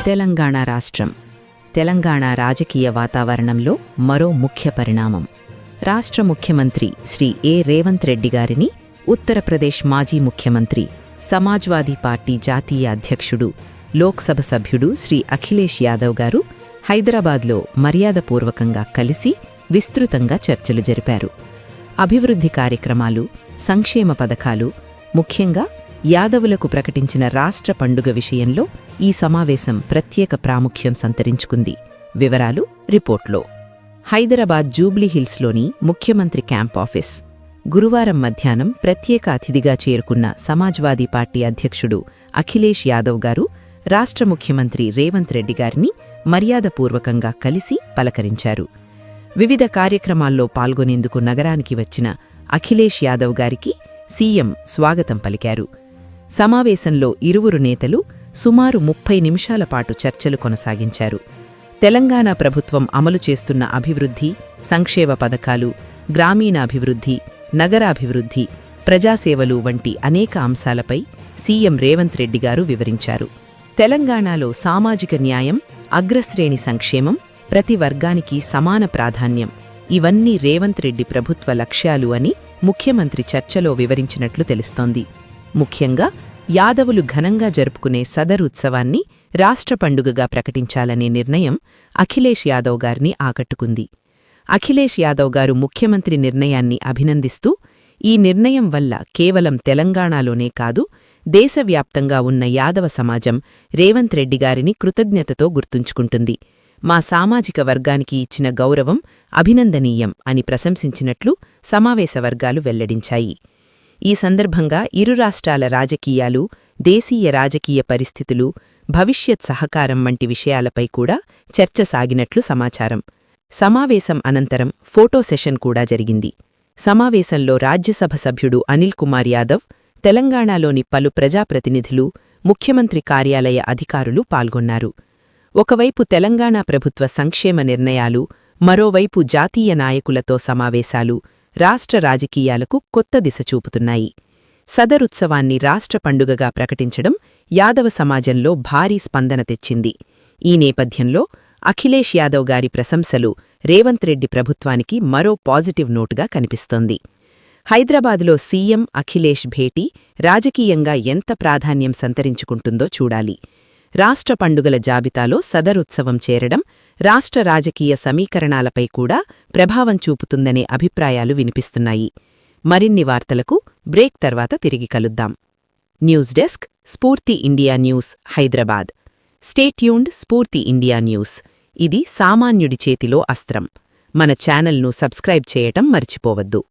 తెలంగాణ రాష్ట్రం. తెలంగాణ రాజకీయ వాతావరణంలో మరో ముఖ్య పరిణామం. రాష్ట్ర ముఖ్యమంత్రి శ్రీ రేవంత్ రెడ్డి గారిని ఉత్తరప్రదేశ్ మాజీ ముఖ్యమంత్రి, సమాజ్వాదీ పార్టీ జాతీయ అధ్యక్షుడు, లోక్సభ సభ్యుడు శ్రీ అఖిలేష్ యాదవ్ గారు హైదరాబాద్లో మర్యాదపూర్వకంగా కలిసి విస్తృతంగా చర్చలు జరిపారు. అభివృద్ధి కార్యక్రమాలు, సంక్షేమ పథకాలు, ముఖ్యంగా యాదవులకు ప్రకటించిన రాష్ట్ర పండుగ విషయంలో ఈ సమావేశం ప్రత్యేక ప్రాముఖ్యం సంతరించుకుంది. వివరాలు రిపోర్ట్లో. హైదరాబాద్ జూబ్లీహిల్స్లోని ముఖ్యమంత్రి క్యాంప్ ఆఫీస్. గురువారం మధ్యాహ్నం ప్రత్యేక అతిథిగా చేరుకున్న సమాజ్వాదీ పార్టీ అధ్యక్షుడు అఖిలేష్ యాదవ్ గారు రాష్ట్ర ముఖ్యమంత్రి రేవంత్ రెడ్డి గారిని మర్యాదపూర్వకంగా కలిసి పలకరించారు. వివిధ కార్యక్రమాల్లో పాల్గొనేందుకు నగరానికి వచ్చిన అఖిలేష్ యాదవ్ గారికి సీఎం స్వాగతం పలికారు. సమావేశంలో ఇరువురు నేతలు సుమారు 30 నిమిషాల పాటు చర్చలు కొనసాగించారు. తెలంగాణ ప్రభుత్వం అమలు చేస్తున్న అభివృద్ధి, సంక్షేమ పథకాలు, గ్రామీణాభివృద్ధి, నగరాభివృద్ధి, ప్రజాసేవలు వంటి అనేక అంశాలపై సీఎం రేవంత్ రెడ్డి గారు వివరించారు. తెలంగాణలో సామాజిక న్యాయం, అగ్రశ్రేణి సంక్షేమం, ప్రతి వర్గానికి సమాన ప్రాధాన్యం, ఇవన్నీ రేవంత్ రెడ్డి ప్రభుత్వ లక్ష్యాలు అని ముఖ్యమంత్రి చర్చలో వివరించినట్లు తెలుస్తోంది. ముఖ్యంగా యాదవులు ఘనంగా జరుపుకునే సదర్ ఉత్సవాన్ని రాష్ట్ర పండుగగా ప్రకటించాలనే నిర్ణయం అఖిలేష్ యాదవ్ గారిని ఆకట్టుకుంది. అఖిలేష్ యాదవ్ గారు ముఖ్యమంత్రి నిర్ణయాన్ని అభినందిస్తూ, ఈ నిర్ణయం వల్ల కేవలం తెలంగాణలోనే కాదు, దేశవ్యాప్తంగా ఉన్న యాదవ సమాజం రేవంత్ రెడ్డి గారిని కృతజ్ఞతతో గుర్తుంచుకుంటుంది. మా సామాజిక వర్గానికి ఇచ్చిన గౌరవం అభినందనీయం అని ప్రశంసించినట్లు సమావేశ వర్గాలు వెల్లడించాయి. ఈ సందర్భంగా ఇరు రాష్ట్రాల రాజకీయాలు, దేశీయ రాజకీయ పరిస్థితులు, భవిష్యత్ సహకారం వంటి విషయాలపై కూడా చర్చ సాగినట్లు సమాచారం. సమావేశం అనంతరం ఫోటో సెషన్ కూడా జరిగింది. సమావేశంలో రాజ్యసభ సభ్యుడు అనిల్ కుమార్ యాదవ్, తెలంగాణలోని పలు ప్రజాప్రతినిధులు, ముఖ్యమంత్రి కార్యాలయ అధికారులు పాల్గొన్నారు. ఒకవైపు తెలంగాణ ప్రభుత్వ సంక్షేమ నిర్ణయాలు, మరోవైపు జాతీయ నాయకులతో సమావేశాలు రాష్ట్ర రాజకీయాలకు కొత్త దిశ చూపుతున్నాయి. సదరుత్సవాన్ని రాష్ట్ర పండుగగా ప్రకటించడం యాదవ సమాజంలో భారీ స్పందన తెచ్చింది. ఈ నేపథ్యంలో అఖిలేష్ యాదవ్ గారి ప్రశంసలు రేవంత్ రెడ్డి ప్రభుత్వానికి మరో పాజిటివ్ నోటుగా కనిపిస్తోంది. హైదరాబాదులో సీఎం అఖిలేష్ భేటీ రాజకీయంగా ఎంత ప్రాధాన్యం సంతరించుకుంటుందో చూడాలి. రాష్ట్ర పండుగల జాబితాలో సదరుత్సవం చేరడం రాష్ట్ర రాజకీయ సమీకరణాలపై కూడా ప్రభావం చూపుతుందనే అభిప్రాయాలు వినిపిస్తున్నాయి. మరిన్ని వార్తలకు బ్రేక్ తర్వాత తిరిగి కలుద్దాం. న్యూస్ డెస్క్, స్ఫూర్తి India news, Hyderabad. Stay tuned. స్ఫూర్తి ఇండియా న్యూస్, ఇది సామాన్యుడి చేతిలో అస్త్రం. మన ఛానల్ను సబ్స్క్రైబ్ చేయటం మర్చిపోవద్దు.